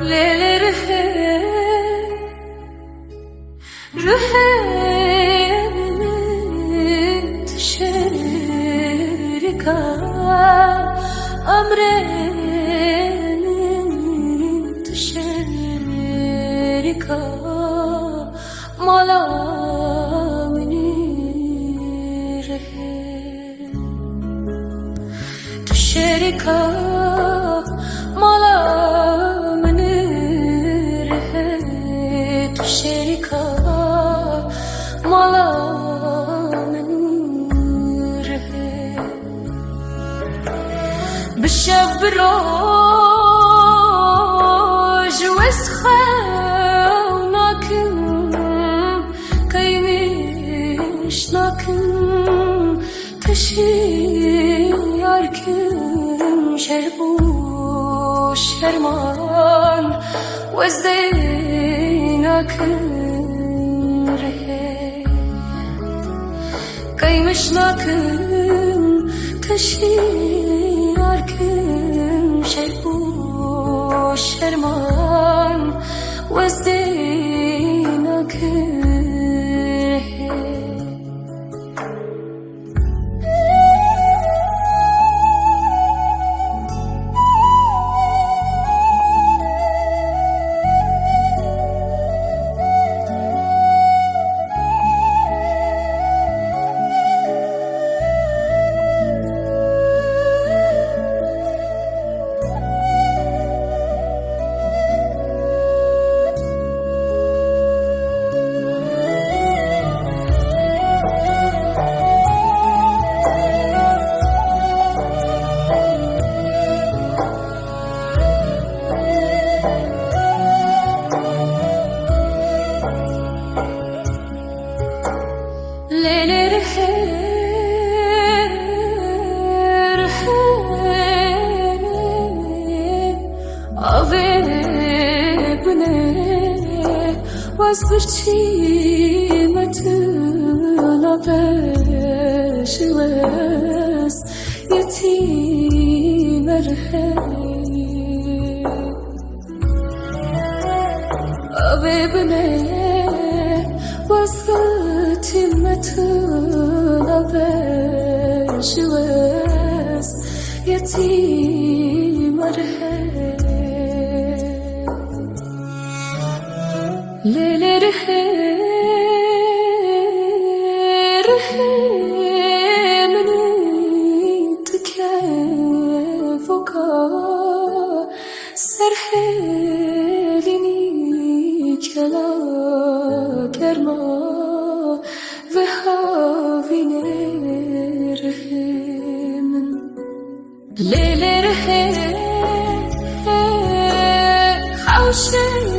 ليل رهيب تشاركا أمرين تشاركا مالا مني رهيب تشاركا مالا شريكة مالا من رهيب بالشاب بالروج وسخوناكم كيمش ناكم تشياركم شربو شرمان وزديناكم كيمشناكم تشياركم شربو شرمان وزديناكم وازبرتي متنا بش وس يتيم الحي أبيبني وازبرتي متنا بش وس يتيم الحي ليل رهيب مني تكيفوكا سرحيليني كلا كرما وهاويني رهيب ليل رهيب خوشي